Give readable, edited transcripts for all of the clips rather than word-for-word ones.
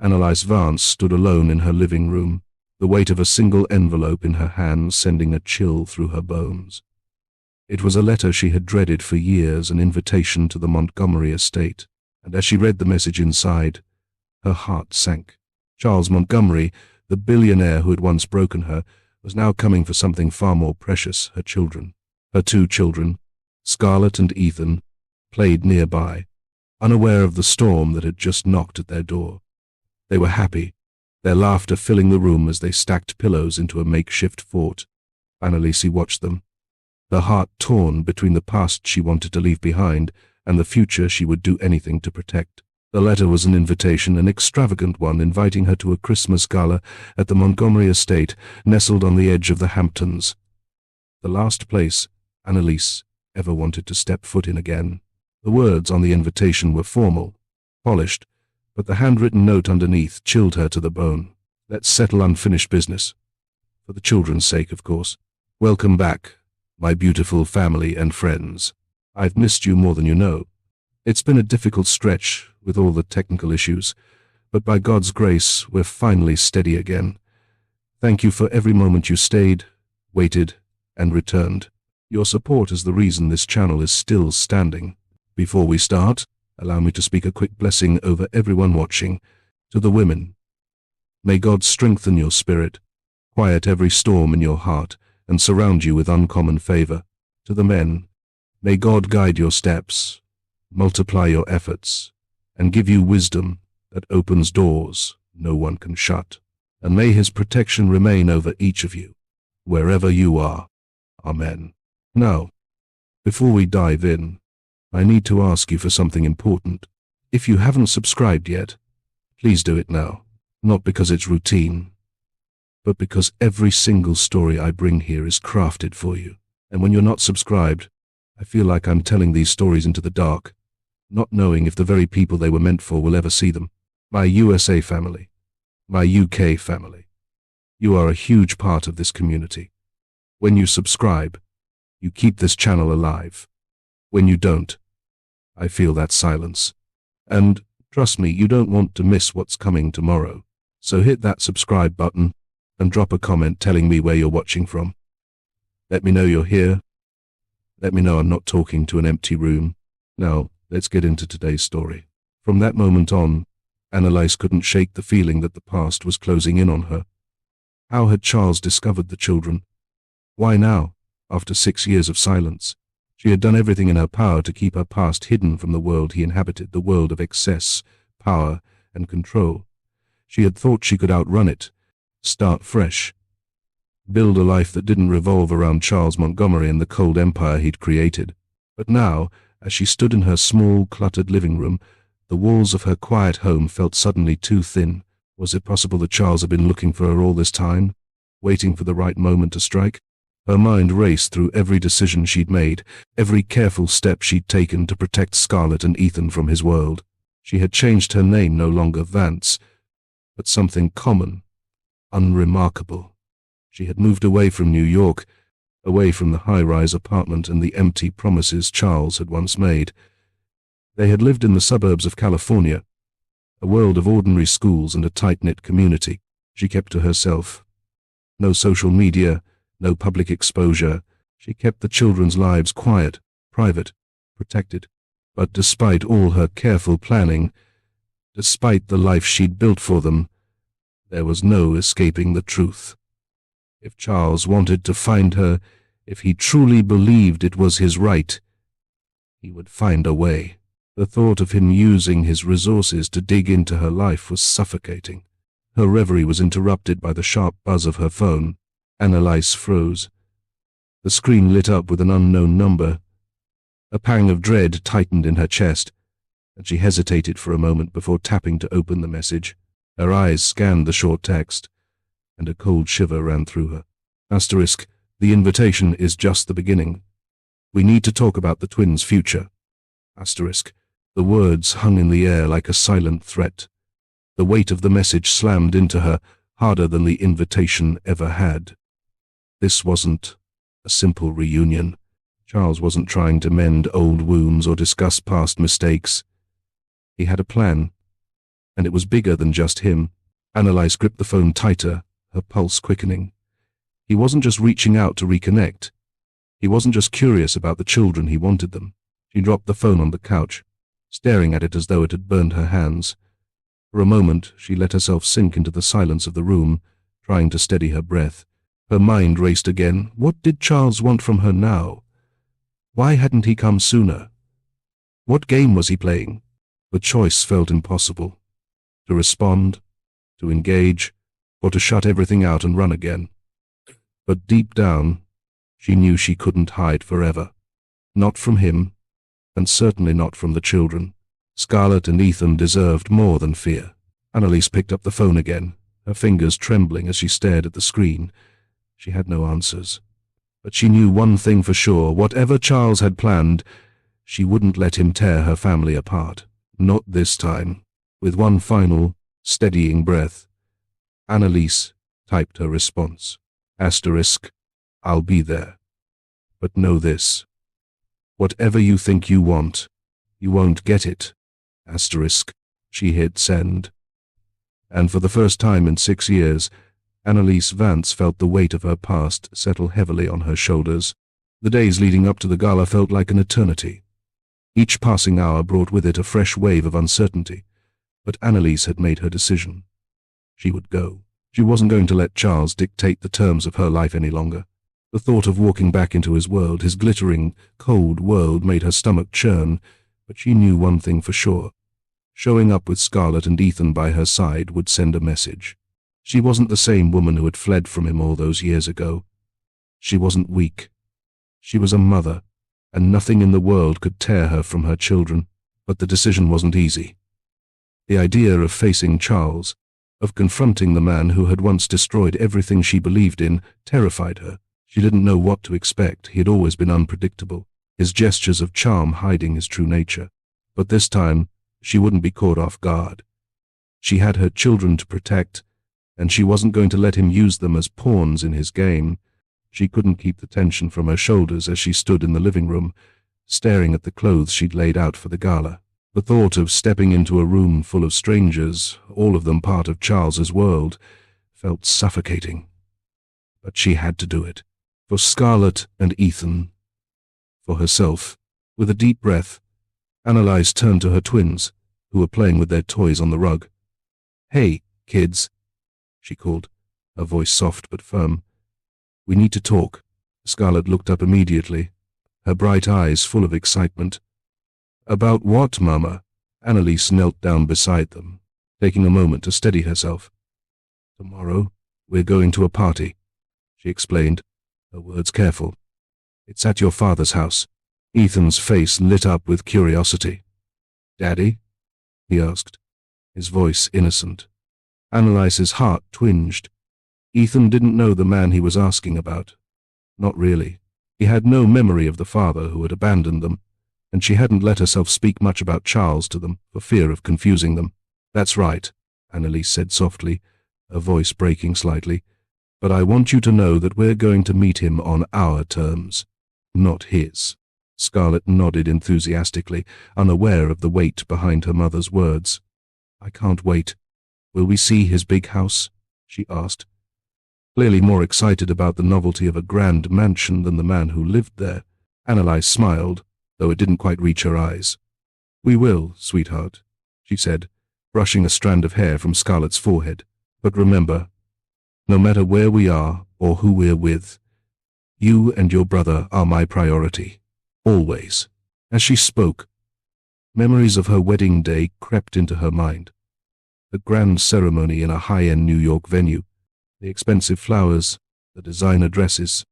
Anelise Vance stood alone in her living room, the weight of a single envelope in her hand sending a chill through her bones. It was a letter she had dreaded for years, an invitation to the Montgomery estate, and as she read the message inside, her heart sank. Charles Montgomery, the billionaire who had once broken her, was now coming for something far more precious, her children. Her 2 children, Scarlett and Ethan, played nearby, unaware of the storm that had just knocked at their door. They were happy, their laughter filling the room as they stacked pillows into a makeshift fort. Anelise watched them, her heart torn between the past she wanted to leave behind and the future she would do anything to protect. The letter was an invitation, an extravagant one, inviting her to a Christmas gala at the Montgomery estate, nestled on the edge of the Hamptons. The last place Anelise ever wanted to step foot in again. The words on the invitation were formal, polished, but the handwritten note underneath chilled her to the bone. Let's settle unfinished business. For the children's sake, of course. Welcome back, my beautiful family and friends. I've missed you more than you know. It's been a difficult stretch with all the technical issues, but by God's grace, we're finally steady again. Thank you for every moment you stayed, waited, and returned. Your support is the reason this channel is still standing. Before we start, allow me to speak a quick blessing over everyone watching. To the women, may God strengthen your spirit, quiet every storm in your heart, and surround you with uncommon favor. To the men, may God guide your steps, multiply your efforts, and give you wisdom that opens doors no one can shut. And may His protection remain over each of you, wherever you are. Amen. Now, before we dive in, I need to ask you for something important. If you haven't subscribed yet, please do it now. Not because it's routine, but because every single story I bring here is crafted for you. And when you're not subscribed, I feel like I'm telling these stories into the dark, not knowing if the very people they were meant for will ever see them. My USA family, my UK family, you are a huge part of this community. When you subscribe, you keep this channel alive. When you don't, I feel that silence. And trust me, you don't want to miss what's coming tomorrow. So hit that subscribe button and drop a comment telling me where you're watching from. Let me know you're here. Let me know I'm not talking to an empty room. Now, let's get into today's story. From that moment on, Anelise couldn't shake the feeling that the past was closing in on her. How had Charles discovered the children? Why now, after 6 years of silence? She had done everything in her power to keep her past hidden from the world he inhabited, the world of excess, power, and control. She had thought she could outrun it, start fresh, build a life that didn't revolve around Charles Montgomery and the cold empire he'd created. But now, as she stood in her small, cluttered living room, the walls of her quiet home felt suddenly too thin. Was it possible that Charles had been looking for her all this time, waiting for the right moment to strike? Her mind raced through every decision she'd made, every careful step she'd taken to protect Scarlett and Ethan from his world. She had changed her name, no longer Vance, but something common, unremarkable. She had moved away from New York, away from the high-rise apartment and the empty promises Charles had once made. They had lived in the suburbs of California, a world of ordinary schools and a tight-knit community. She kept to herself. No social media, no public exposure. She kept the children's lives quiet, private, protected. But despite all her careful planning, despite the life she'd built for them, there was no escaping the truth. If Charles wanted to find her, if he truly believed it was his right, he would find a way. The thought of him using his resources to dig into her life was suffocating. Her reverie was interrupted by the sharp buzz of her phone. Anelise froze. The screen lit up with an unknown number. A pang of dread tightened in her chest, and she hesitated for a moment before tapping to open the message. Her eyes scanned the short text, and a cold shiver ran through her. Asterisk, the invitation is just the beginning. We need to talk about the twins' future. Asterisk, the words hung in the air like a silent threat. The weight of the message slammed into her, harder than the invitation ever had. This wasn't a simple reunion. Charles wasn't trying to mend old wounds or discuss past mistakes. He had a plan and it was bigger than just him. Anelise gripped the phone tighter, her pulse quickening. He wasn't just reaching out to reconnect. He wasn't just curious about the children, he wanted them. She dropped the phone on the couch, staring at it as though it had burned her hands. For a moment, she let herself sink into the silence of the room, trying to steady her breath. Her mind raced again. What did Charles want from her now? Why hadn't he come sooner? What game was he playing? The choice felt impossible. To respond, to engage, or to shut everything out and run again. But deep down, she knew she couldn't hide forever. Not from him, and certainly not from the children. Scarlett and Ethan deserved more than fear. Anelise picked up the phone again, her fingers trembling as she stared at the screen. She had no answers. But she knew one thing for sure. Whatever Charles had planned, she wouldn't let him tear her family apart. Not this time. With one final, steadying breath, Anelise typed her response. Asterisk, I'll be there. But know this. Whatever you think you want, you won't get it. Asterisk. She hit send. And for the first time in 6 years, Anelise Vance felt the weight of her past settle heavily on her shoulders. The days leading up to the gala felt like an eternity. Each passing hour brought with it a fresh wave of uncertainty, but Anelise had made her decision. She would go. She wasn't going to let Charles dictate the terms of her life any longer. The thought of walking back into his world, his glittering, cold world, made her stomach churn, but she knew one thing for sure. Showing up with Scarlett and Ethan by her side would send a message. She wasn't the same woman who had fled from him all those years ago. She wasn't weak. She was a mother, and nothing in the world could tear her from her children. But the decision wasn't easy. The idea of facing Charles, of confronting the man who had once destroyed everything she believed in, terrified her. She didn't know what to expect. He had always been unpredictable, his gestures of charm hiding his true nature. But this time, she wouldn't be caught off guard. She had her children to protect, and she wasn't going to let him use them as pawns in his game. She couldn't keep the tension from her shoulders as she stood in the living room, staring at the clothes she'd laid out for the gala. The thought of stepping into a room full of strangers, all of them part of Charles's world, felt suffocating. But she had to do it. For Scarlett and Ethan. For herself. With a deep breath, Anelise turned to her twins, who were playing with their toys on the rug. "Hey, kids," she called, her voice soft but firm. "We need to talk." Scarlett looked up immediately, her bright eyes full of excitement. "About what, Mama?" Anelise knelt down beside them, taking a moment to steady herself. "Tomorrow, we're going to a party," she explained, her words careful. "It's at your father's house." Ethan's face lit up with curiosity. "Daddy?" he asked, his voice innocent. Anelise's heart twinged. Ethan didn't know the man he was asking about. Not really. He had no memory of the father who had abandoned them, and she hadn't let herself speak much about Charles to them for fear of confusing them. "That's right," Anelise said softly, her voice breaking slightly. "But I want you to know that we're going to meet him on our terms, not his." Scarlett nodded enthusiastically, unaware of the weight behind her mother's words. "I can't wait. Will we see his big house?" she asked, clearly more excited about the novelty of a grand mansion than the man who lived there. Anelise smiled, though it didn't quite reach her eyes. "We will, sweetheart," she said, brushing a strand of hair from Scarlett's forehead. "But remember, no matter where we are or who we're with, you and your brother are my priority. Always." As she spoke, memories of her wedding day crept into her mind. The grand ceremony in a high-end New York venue, the expensive flowers, the designer dresses.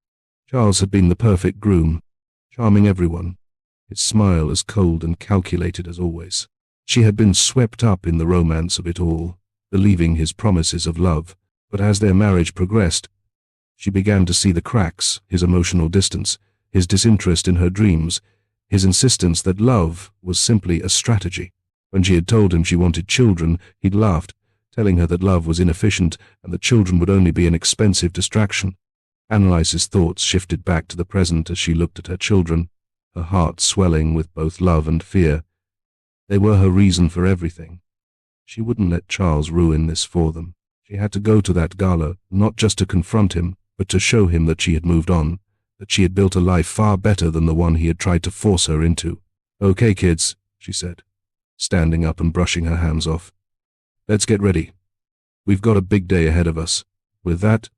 Charles had been the perfect groom, charming everyone, his smile as cold and calculated as always. She had been swept up in the romance of it all, believing his promises of love, but as their marriage progressed, she began to see the cracks, his emotional distance, his disinterest in her dreams, his insistence that love was simply a strategy. When she had told him she wanted children, he'd laughed, telling her that love was inefficient and that children would only be an expensive distraction. Anelise's thoughts shifted back to the present as she looked at her children, her heart swelling with both love and fear. They were her reason for everything. She wouldn't let Charles ruin this for them. She had to go to that gala, not just to confront him, but to show him that she had moved on, that she had built a life far better than the one he had tried to force her into. "Okay, kids," she said, standing up and brushing her hands off. "Let's get ready. We've got a big day ahead of us." With that,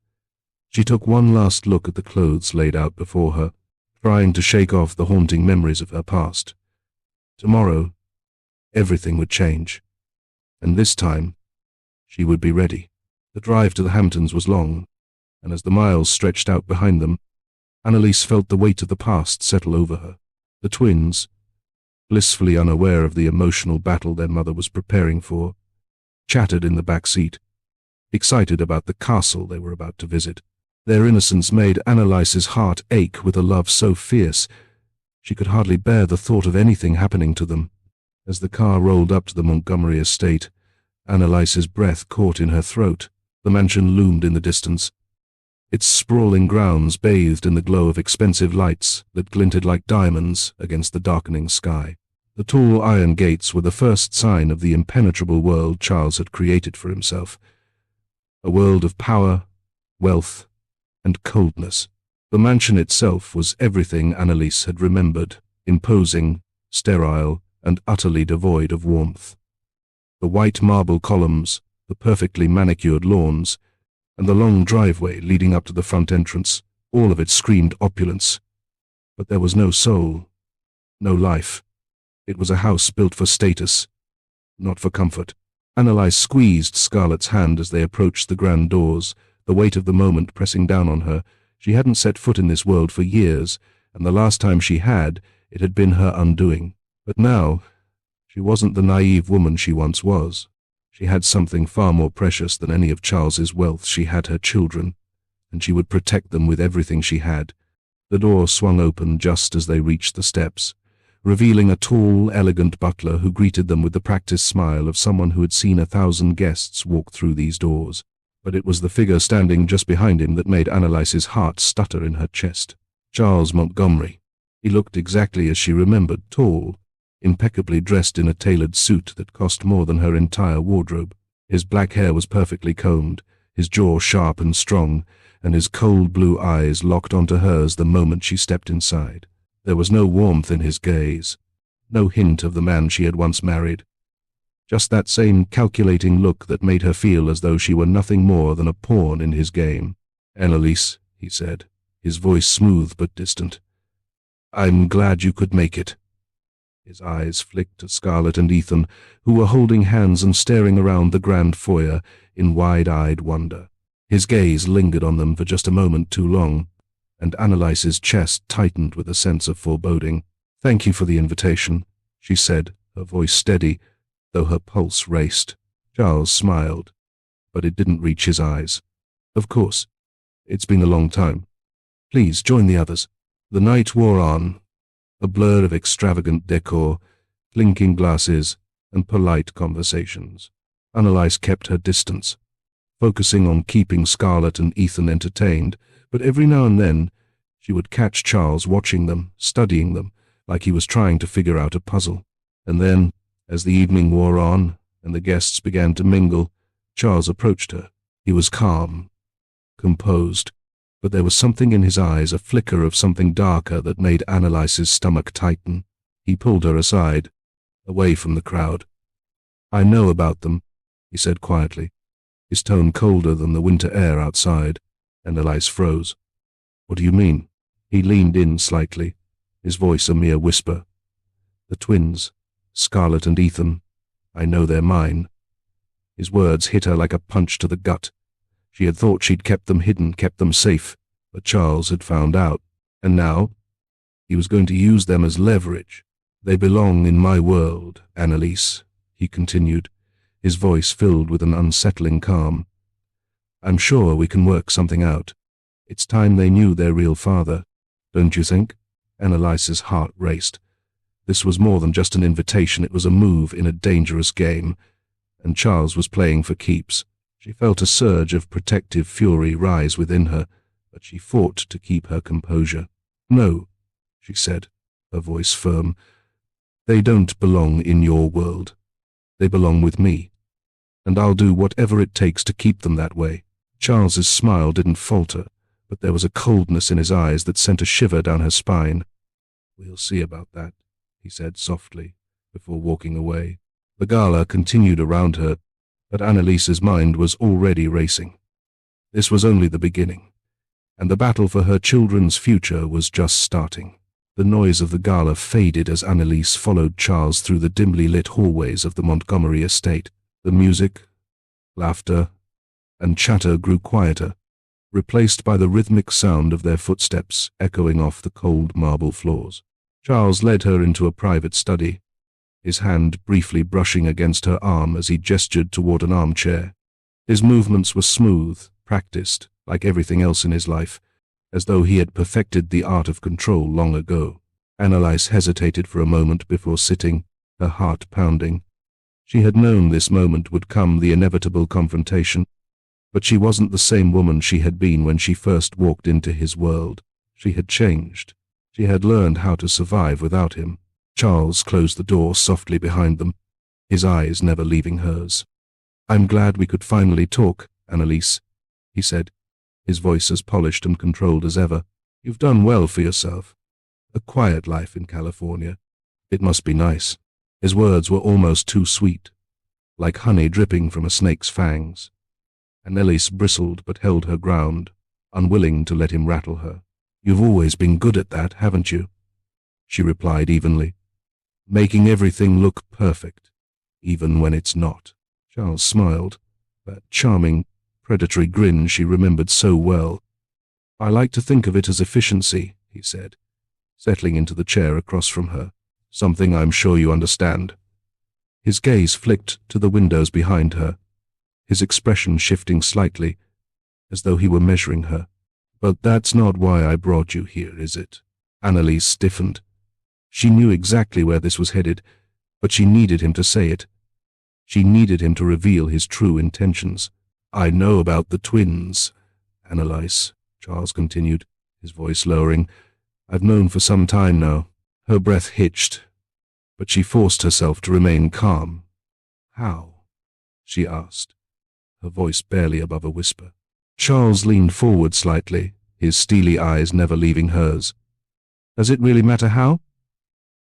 she took one last look at the clothes laid out before her, trying to shake off the haunting memories of her past. Tomorrow, everything would change, and this time, she would be ready. The drive to the Hamptons was long, and as the miles stretched out behind them, Anelise felt the weight of the past settle over her. The twins, blissfully unaware of the emotional battle their mother was preparing for, chattered in the back seat, excited about the castle they were about to visit. Their innocence made Anelise's heart ache with a love so fierce she could hardly bear the thought of anything happening to them. As the car rolled up to the Montgomery estate, Anelise's breath caught in her throat. The mansion loomed in the distance, its sprawling grounds bathed in the glow of expensive lights that glinted like diamonds against the darkening sky. The tall iron gates were the first sign of the impenetrable world Charles had created for himself, a world of power, wealth, and coldness. The mansion itself was everything Anelise had remembered, imposing, sterile, and utterly devoid of warmth. The white marble columns, the perfectly manicured lawns, and the long driveway leading up to the front entrance, all of it screamed opulence. But there was no soul, no life. It was a house built for status, not for comfort. Anelise squeezed Scarlett's hand as they approached the grand doors, the weight of the moment pressing down on her. She hadn't set foot in this world for years, and the last time she had, it had been her undoing. But now, she wasn't the naive woman she once was. She had something far more precious than any of Charles's wealth. She had her children, and she would protect them with everything she had. The door swung open just as they reached the steps, revealing a tall, elegant butler who greeted them with the practiced smile of someone who had seen 1,000 guests walk through these doors. But it was the figure standing just behind him that made Anelise's heart stutter in her chest. Charles Montgomery. He looked exactly as she remembered, tall, impeccably dressed in a tailored suit that cost more than her entire wardrobe. His black hair was perfectly combed, his jaw sharp and strong, and his cold blue eyes locked onto hers the moment she stepped inside. There was no warmth in his gaze, no hint of the man she had once married. Just that same calculating look that made her feel as though she were nothing more than a pawn in his game. "Anelise," he said, his voice smooth but distant. "I'm glad you could make it." His eyes flicked to Scarlett and Ethan, who were holding hands and staring around the grand foyer in wide-eyed wonder. His gaze lingered on them for just a moment too long, and Anelise's chest tightened with a sense of foreboding. "Thank you for the invitation," she said, her voice steady, though her pulse raced. Charles smiled, but it didn't reach his eyes. "Of course. It's been a long time. Please join the others." The night wore on, a blur of extravagant decor, clinking glasses, and polite conversations. Anelise kept her distance, focusing on keeping Scarlett and Ethan entertained, but every now and then she would catch Charles watching them, studying them, like he was trying to figure out a puzzle. And then, as the evening wore on and the guests began to mingle, Charles approached her. He was calm, composed, but there was something in his eyes, a flicker of something darker that made Anelise's stomach tighten. He pulled her aside, away from the crowd. "I know about them," he said quietly, his tone colder than the winter air outside. Anelise froze. "What do you mean?" He leaned in slightly, his voice a mere whisper. "The twins, Scarlett and Ethan, I know they're mine." His words hit her like a punch to the gut. She had thought she'd kept them hidden, kept them safe, but Charles had found out, and now he was going to use them as leverage. "They belong in my world, Anelise," he continued, his voice filled with an unsettling calm. "I'm sure we can work something out. It's time they knew their real father, don't you think?" Anelise's heart raced. This was more than just an invitation, it was a move in a dangerous game, and Charles was playing for keeps. She felt a surge of protective fury rise within her, but she fought to keep her composure. "No," she said, her voice firm. "They don't belong in your world. They belong with me." and I'll do whatever it takes to keep them that way. Charles's smile didn't falter, but there was a coldness in his eyes that sent a shiver down her spine. We'll see about that, he said softly, before walking away. The gala continued around her, but Anelise's mind was already racing. This was only the beginning, and the battle for her children's future was just starting. The noise of the gala faded as Anelise followed Charles through the dimly lit hallways of the Montgomery estate. The music, laughter, and chatter grew quieter, replaced by the rhythmic sound of their footsteps echoing off the cold marble floors. Charles led her into a private study, his hand briefly brushing against her arm as he gestured toward an armchair. His movements were smooth, practiced, like everything else in his life, as though he had perfected the art of control long ago. Anelise hesitated for a moment before sitting, her heart pounding. She had known this moment would come, the inevitable confrontation, but she wasn't the same woman she had been when she first walked into his world. She had changed. She had learned how to survive without him. Charles closed the door softly behind them, his eyes never leaving hers. "I'm glad we could finally talk, Anelise," he said, his voice as polished and controlled as ever. "You've done well for yourself. A quiet life in California. It must be nice." His words were almost too sweet, like honey dripping from a snake's fangs. Anelise bristled but held her ground, unwilling to let him rattle her. "You've always been good at that, haven't you?" she replied evenly. "Making everything look perfect, even when it's not." Charles smiled, that charming, predatory grin she remembered so well. "I like to think of it as efficiency," he said, settling into the chair across from her. "Something I'm sure you understand." His gaze flicked to the windows behind her, his expression shifting slightly, as though he were measuring her. "But that's not why I brought you here, is it?" Anelise stiffened. She knew exactly where this was headed, but she needed him to say it. She needed him to reveal his true intentions. "I know about the twins, Anelise," Charles continued, his voice lowering. "I've known for some time now." Her breath hitched, but she forced herself to remain calm. "How?" she asked, her voice barely above a whisper. Charles leaned forward slightly, his steely eyes never leaving hers. "Does it really matter how?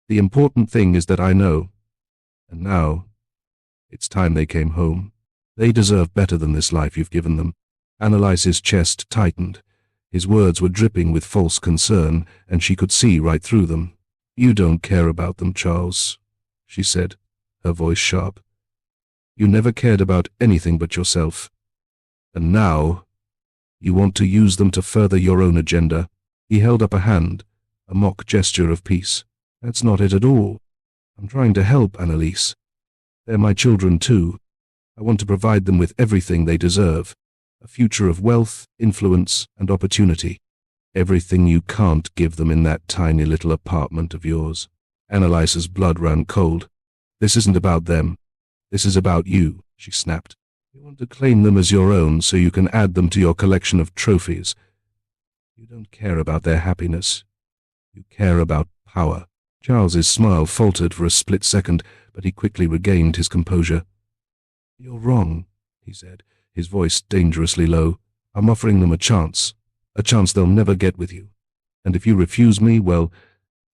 The important thing is that I know. And now, it's time they came home. They deserve better than this life you've given them." Anelise's chest tightened. His words were dripping with false concern, and she could see right through them. "You don't care about them, Charles," she said, her voice sharp. "You never cared about anything but yourself. And now, you want to use them to further your own agenda." He held up a hand, a mock gesture of peace. "That's not it at all. I'm trying to help, Anelise. They're my children too. I want to provide them with everything they deserve, a future of wealth, influence, and opportunity. Everything you can't give them in that tiny little apartment of yours." Anelise's blood ran cold. "This isn't about them. This is about you," she snapped. "You want to claim them as your own so you can add them to your collection of trophies. You don't care about their happiness. You care about power." Charles's smile faltered for a split second, but he quickly regained his composure. "You're wrong," he said, his voice dangerously low. "I'm offering them a chance they'll never get with you. And if you refuse me, well,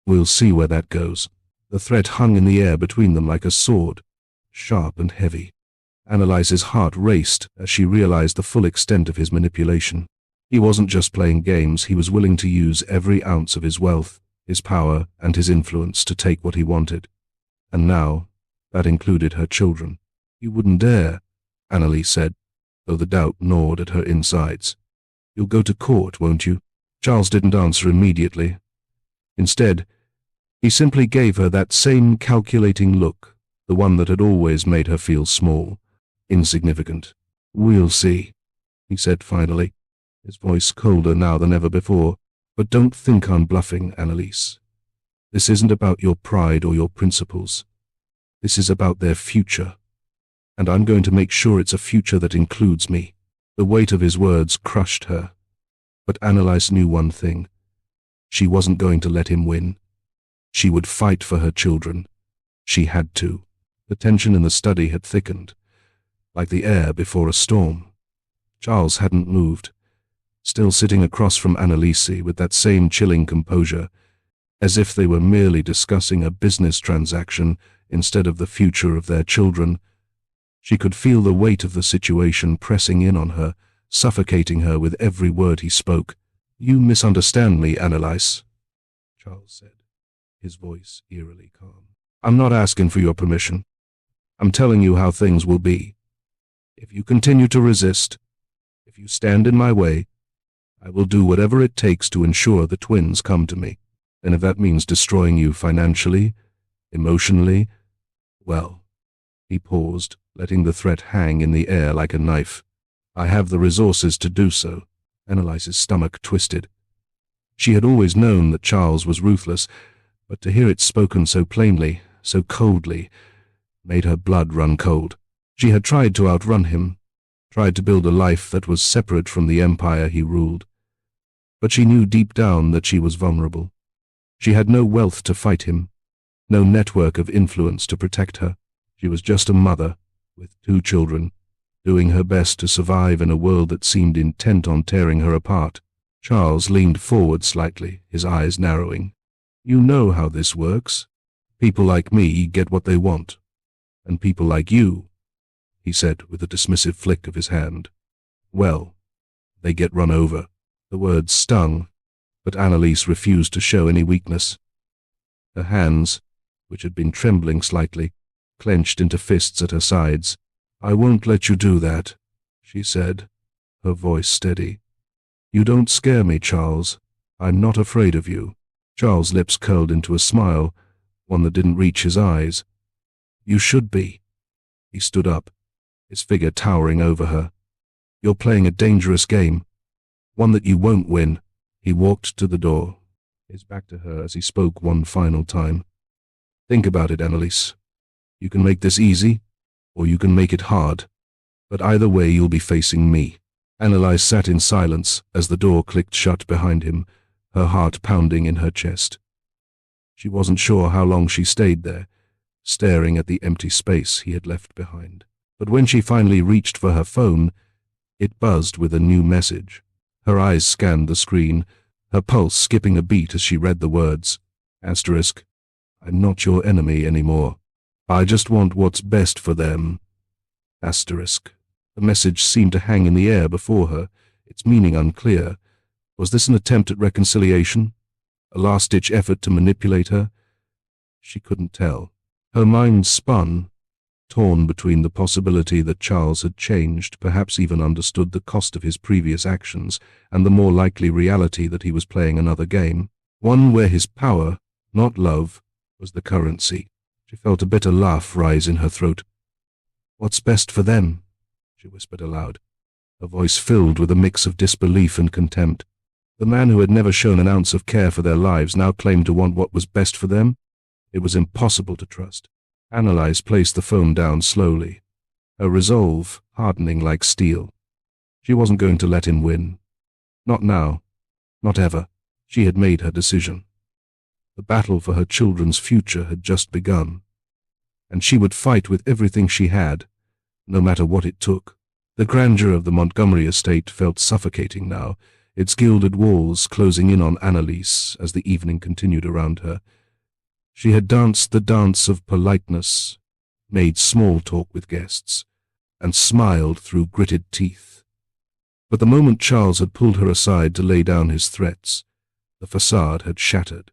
we'll see where that goes." The threat hung in the air between them like a sword, sharp and heavy. Anelise's heart raced as she realized the full extent of his manipulation. He wasn't just playing games, he was willing to use every ounce of his wealth, his power, and his influence to take what he wanted. And now, that included her children. "You wouldn't dare," Anelise said, though the doubt gnawed at her insides. "You'll go to court, won't you?" Charles didn't answer immediately. Instead, he simply gave her that same calculating look, the one that had always made her feel small, insignificant. "We'll see," he said finally, his voice colder now than ever before. "But don't think I'm bluffing, Anelise. This isn't about your pride or your principles. This is about their future. And I'm going to make sure it's a future that includes me." The weight of his words crushed her. But Anelise knew one thing. She wasn't going to let him win. She would fight for her children. She had to. The tension in the study had thickened. like the air before a storm. Charles hadn't moved, still sitting across from Anelise with that same chilling composure, as if they were merely discussing a business transaction instead of the future of their children. She could feel the weight of the situation pressing in on her, suffocating her with every word he spoke. "You misunderstand me, Anelise," Charles said, his voice eerily calm. "I'm not asking for your permission. I'm telling you how things will be. If you continue to resist, if you stand in my way, I will do whatever it takes to ensure the twins come to me. And if that means destroying you financially, emotionally, well," he paused, letting the threat hang in the air like a knife, "I have the resources to do so." Anelise's stomach twisted. She had always known that Charles was ruthless, but to hear it spoken so plainly, so coldly, made her blood run cold. She had tried to outrun him, tried to build a life that was separate from the empire he ruled. But she knew deep down that she was vulnerable. She had no wealth to fight him, no network of influence to protect her. She was just a mother, with 2 children, doing her best to survive in a world that seemed intent on tearing her apart. Charles leaned forward slightly, his eyes narrowing. "You know how this works. People like me get what they want. And people like you," he said with a dismissive flick of his hand, "well, they get run over." The words stung, but Anelise refused to show any weakness. Her hands, which had been trembling slightly, clenched into fists at her sides. "I won't let you do that," she said, her voice steady. "You don't scare me, Charles. I'm not afraid of you." Charles' lips curled into a smile, one that didn't reach his eyes. "You should be." He stood up, his figure towering over her. "You're playing a dangerous game, one that you won't win." He walked to the door, his back to her as he spoke one final time. "Think about it, Anelise. You can make this easy, or you can make it hard, but either way you'll be facing me." Anelise sat in silence as the door clicked shut behind him, her heart pounding in her chest. She wasn't sure how long she stayed there, staring at the empty space he had left behind. But when she finally reached for her phone, it buzzed with a new message. Her eyes scanned the screen, her pulse skipping a beat as she read the words. Asterisk, "I'm not your enemy anymore. I just want what's best for them." Asterisk. The message seemed to hang in the air before her, its meaning unclear. Was this an attempt at reconciliation? A last-ditch effort to manipulate her? She couldn't tell. Her mind spun, torn between the possibility that Charles had changed, perhaps even understood the cost of his previous actions, and the more likely reality that he was playing another game, one where his power, not love, was the currency. She felt a bitter laugh rise in her throat. "What's best for them?" she whispered aloud, her voice filled with a mix of disbelief and contempt. The man who had never shown an ounce of care for their lives now claimed to want what was best for them? It was impossible to trust. Anelise placed the phone down slowly, her resolve hardening like steel. She wasn't going to let him win. Not now. Not ever. She had made her decision. The battle for her children's future had just begun, and she would fight with everything she had, no matter what it took. The grandeur of the Montgomery estate felt suffocating now, its gilded walls closing in on Anelise as the evening continued around her. She had danced the dance of politeness, made small talk with guests, and smiled through gritted teeth. But the moment Charles had pulled her aside to lay down his threats, the facade had shattered.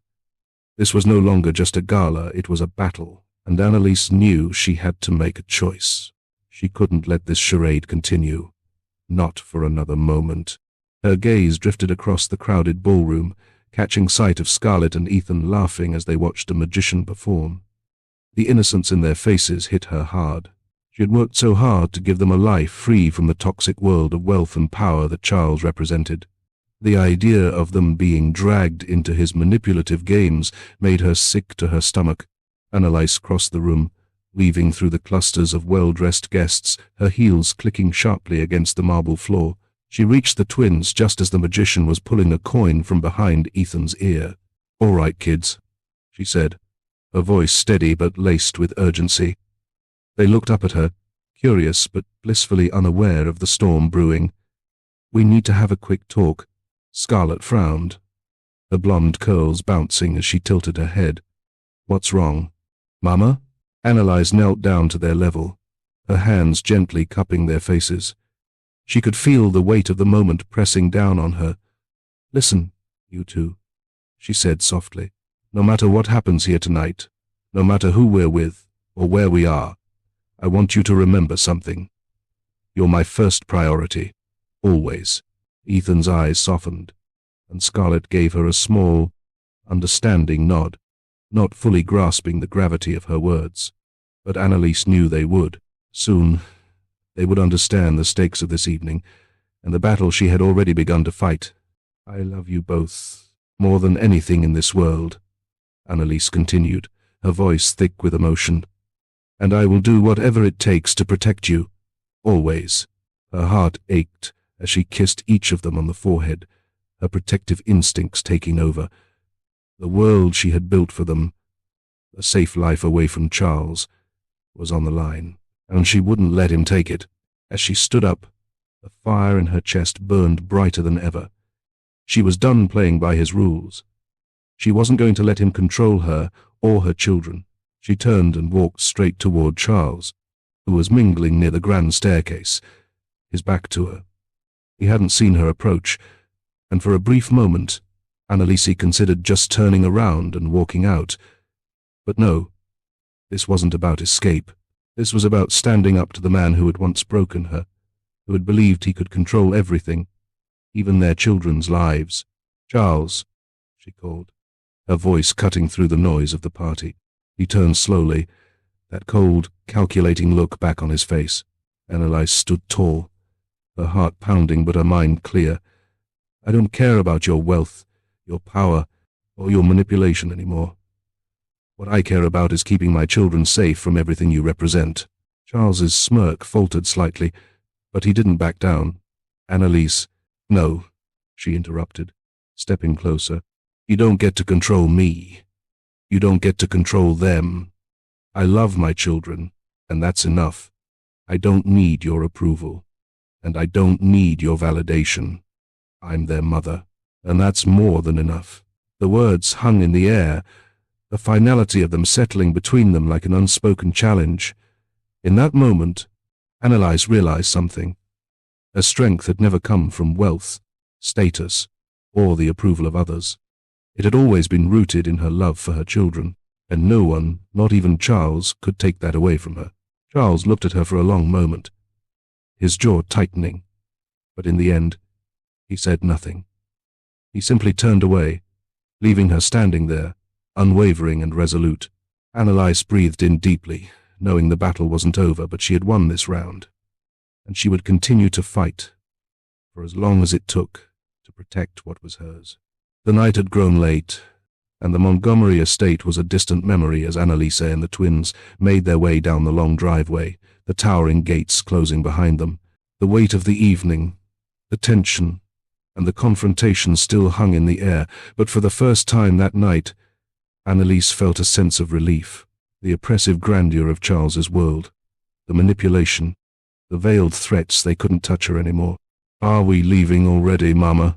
This was no longer just a gala, it was a battle, and Anelise knew she had to make a choice. She couldn't let this charade continue. Not for another moment. Her gaze drifted across the crowded ballroom, catching sight of Scarlett and Ethan laughing as they watched a magician perform. The innocence in their faces hit her hard. She had worked so hard to give them a life free from the toxic world of wealth and power that Charles represented. The idea of them being dragged into his manipulative games made her sick to her stomach. Anelise crossed the room, weaving through the clusters of well-dressed guests, her heels clicking sharply against the marble floor. She reached the twins just as the magician was pulling a coin from behind Ethan's ear. "All right, kids," she said, her voice steady but laced with urgency. They looked up at her, curious but blissfully unaware of the storm brewing. "We need to have a quick talk." Scarlett frowned, her blonde curls bouncing as she tilted her head. "What's wrong?" "Mama?" Anelise knelt down to their level, her hands gently cupping their faces. She could feel the weight of the moment pressing down on her. "Listen, you two," she said softly. "No matter what happens here tonight, no matter who we're with or where we are, I want you to remember something. You're my first priority, always." Ethan's eyes softened, and Scarlett gave her a small, understanding nod, not fully grasping the gravity of her words. But Anelise knew they would. Soon, they would understand the stakes of this evening, and the battle she had already begun to fight. "I love you both, more than anything in this world," Anelise continued, her voice thick with emotion. "And I will do whatever it takes to protect you, always." Her heart ached as she kissed each of them on the forehead, her protective instincts taking over. The world she had built for them, a safe life away from Charles, was on the line, and she wouldn't let him take it. As she stood up, the fire in her chest burned brighter than ever. She was done playing by his rules. She wasn't going to let him control her or her children. She turned and walked straight toward Charles, who was mingling near the grand staircase, his back to her. He hadn't seen her approach, and for a brief moment, Anelise considered just turning around and walking out. But no, this wasn't about escape. This was about standing up to the man who had once broken her, who had believed he could control everything, even their children's lives. "Charles," she called, her voice cutting through the noise of the party. He turned slowly, that cold, calculating look back on his face. Anelise stood tall, her heart pounding but her mind clear. "I don't care about your wealth, your power, or your manipulation anymore. What I care about is keeping my children safe from everything you represent." Charles's smirk faltered slightly, but he didn't back down. "Anelise." "No," she interrupted, stepping closer. "You don't get to control me. You don't get to control them. I love my children, and that's enough. I don't need your approval, and I don't need your validation. I'm their mother, and that's more than enough." The words hung in the air, the finality of them settling between them like an unspoken challenge. In that moment, Anelise realized something. Her strength had never come from wealth, status, or the approval of others. It had always been rooted in her love for her children, and no one, not even Charles, could take that away from her. Charles looked at her for a long moment, his jaw tightening, but in the end, he said nothing. He simply turned away, leaving her standing there, unwavering and resolute. Anelise breathed in deeply, knowing the battle wasn't over, but she had won this round, and she would continue to fight, for as long as it took, to protect what was hers. The night had grown late, and the Montgomery estate was a distant memory as Anelise and the twins made their way down the long driveway, the towering gates closing behind them. The weight of the evening, the tension, and the confrontation still hung in the air, but for the first time that night, Anelise felt a sense of relief. The oppressive grandeur of Charles's world, the manipulation, the veiled threats they couldn't touch her anymore. "Are we leaving already, Mama?"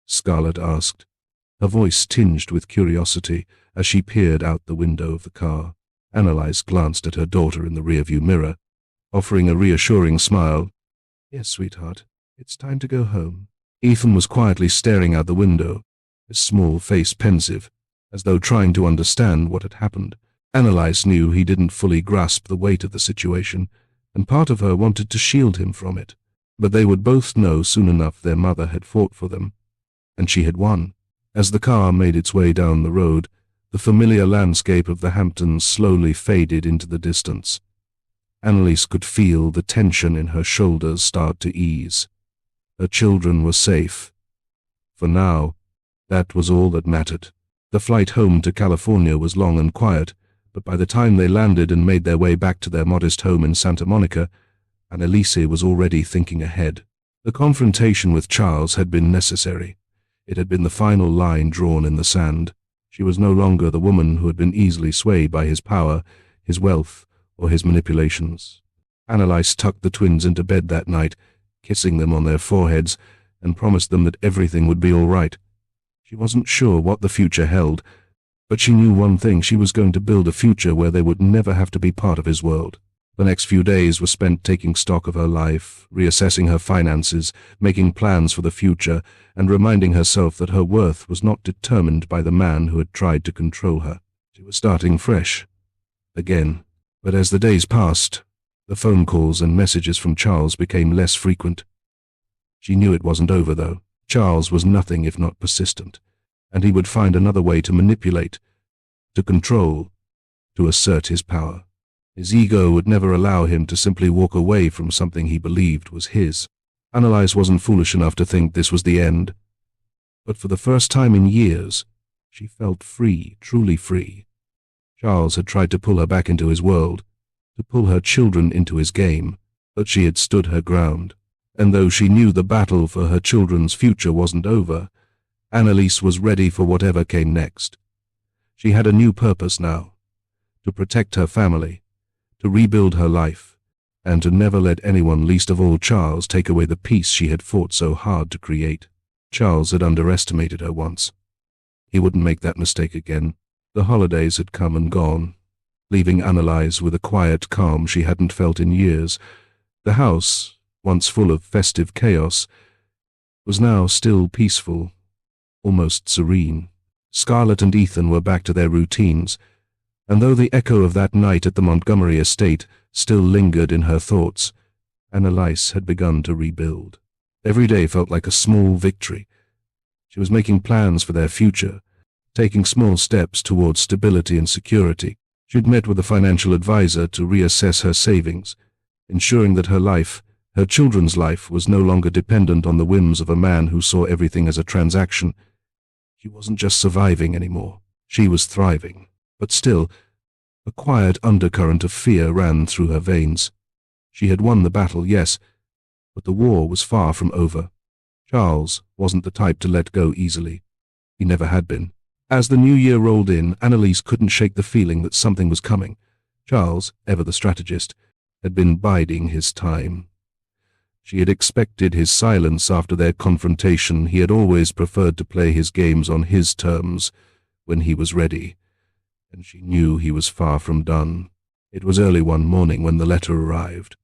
Scarlett asked, her voice tinged with curiosity as she peered out the window of the car. Anelise glanced at her daughter in the rearview mirror, offering a reassuring smile. "Yes, sweetheart, it's time to go home." Ethan was quietly staring out the window, his small face pensive, as though trying to understand what had happened. Anelise knew he didn't fully grasp the weight of the situation, and part of her wanted to shield him from it. But they would both know soon enough their mother had fought for them, and she had won. As the car made its way down the road, the familiar landscape of the Hamptons slowly faded into the distance. Anelise could feel the tension in her shoulders start to ease. Her children were safe. For now, that was all that mattered. The flight home to California was long and quiet, but by the time they landed and made their way back to their modest home in Santa Monica, Anelise was already thinking ahead. The confrontation with Charles had been necessary. It had been the final line drawn in the sand. She was no longer the woman who had been easily swayed by his power, his wealth, or his manipulations. Anelise tucked the twins into bed that night, kissing them on their foreheads, and promised them that everything would be all right. She wasn't sure what the future held, but she knew one thing: she was going to build a future where they would never have to be part of his world. The next few days were spent taking stock of her life, reassessing her finances, making plans for the future, and reminding herself that her worth was not determined by the man who had tried to control her. She was starting fresh, again. But as the days passed, the phone calls and messages from Charles became less frequent. She knew it wasn't over, though. Charles was nothing if not persistent, and he would find another way to manipulate, to control, to assert his power. His ego would never allow him to simply walk away from something he believed was his. Anelise wasn't foolish enough to think this was the end. But for the first time in years, she felt free, truly free. Charles had tried to pull her back into his world, to pull her children into his game, but she had stood her ground. And though she knew the battle for her children's future wasn't over, Anelise was ready for whatever came next. She had a new purpose now: to protect her family, to rebuild her life, and to never let anyone, least of all Charles, take away the peace she had fought so hard to create. Charles had underestimated her once. He wouldn't make that mistake again. The holidays had come and gone, leaving Anelise with a quiet calm she hadn't felt in years. The house, once full of festive chaos, was now still peaceful, almost serene. Scarlett and Ethan were back to their routines, and though the echo of that night at the Montgomery estate still lingered in her thoughts, Anelise had begun to rebuild. Every day felt like a small victory. She was making plans for their future, taking small steps towards stability and security. She'd met with a financial advisor to reassess her savings, ensuring that her life, her children's life, was no longer dependent on the whims of a man who saw everything as a transaction. She wasn't just surviving anymore. She was thriving. But still, a quiet undercurrent of fear ran through her veins. She had won the battle, yes, but the war was far from over. Charles wasn't the type to let go easily. He never had been. As the new year rolled in, Anelise couldn't shake the feeling that something was coming. Charles, ever the strategist, had been biding his time. She had expected his silence after their confrontation. He had always preferred to play his games on his terms, when he was ready. And she knew he was far from done. It was early one morning when the letter arrived.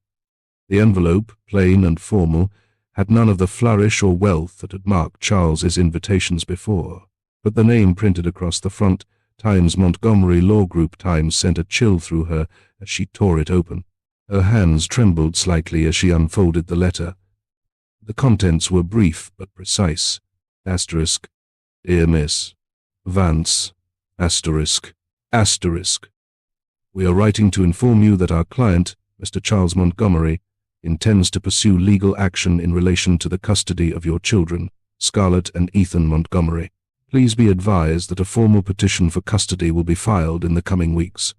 The envelope, plain and formal, had none of the flourish or wealth that had marked Charles's invitations before, but the name printed across the front, Times Montgomery Law Group Times, sent a chill through her as she tore it open. Her hands trembled slightly as she unfolded the letter. The contents were brief but precise. Asterisk, Dear Miss Vance, asterisk, asterisk. We are writing to inform you that our client, Mr. Charles Montgomery, intends to pursue legal action in relation to the custody of your children, Scarlett and Ethan Montgomery. Please be advised that a formal petition for custody will be filed in the coming weeks.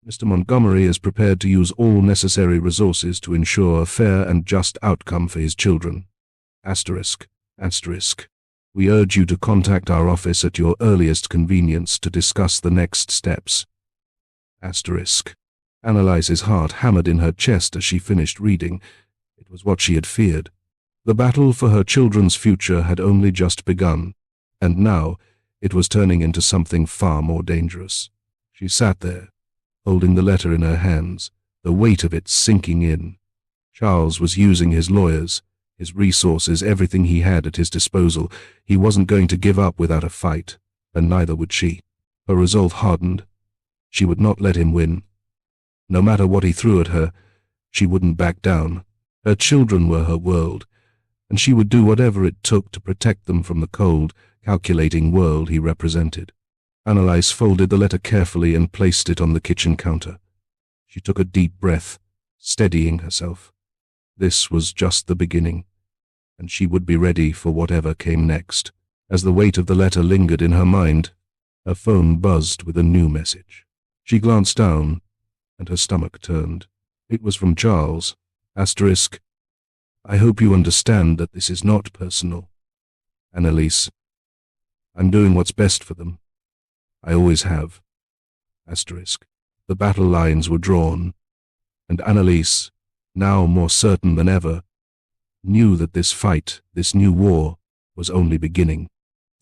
Mr. Montgomery is prepared to use all necessary resources to ensure a fair and just outcome for his children. Asterisk, asterisk. We urge you to contact our office at your earliest convenience to discuss the next steps. Asterisk. Anelise's heart hammered in her chest as she finished reading. It was what she had feared. The battle for her children's future had only just begun, and now it was turning into something far more dangerous. She sat there, holding the letter in her hands, the weight of it sinking in. Charles was using his lawyers, his resources, everything he had at his disposal. He wasn't going to give up without a fight, and neither would she. Her resolve hardened. She would not let him win. No matter what he threw at her, she wouldn't back down. Her children were her world, and she would do whatever it took to protect them from the cold, calculating world he represented. Anelise folded the letter carefully and placed it on the kitchen counter. She took a deep breath, steadying herself. This was just the beginning, and she would be ready for whatever came next. As the weight of the letter lingered in her mind, her phone buzzed with a new message. She glanced down, and her stomach turned. It was from Charles. Asterisk. I hope you understand that this is not personal. Anelise. I'm doing what's best for them. I always have. Asterisk. The battle lines were drawn, and Anelise, now more certain than ever, knew that this fight, this new war, was only beginning.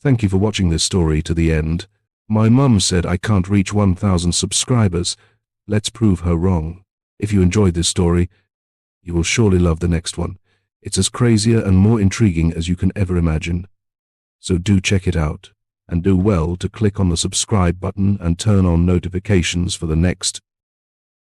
Thank you for watching this story to the end. My mum said I can't reach 1,000 subscribers. Let's prove her wrong. If you enjoyed this story, you will surely love the next one. It's as crazier and more intriguing as you can ever imagine. So do check it out, and do well to click on the subscribe button and turn on notifications for the next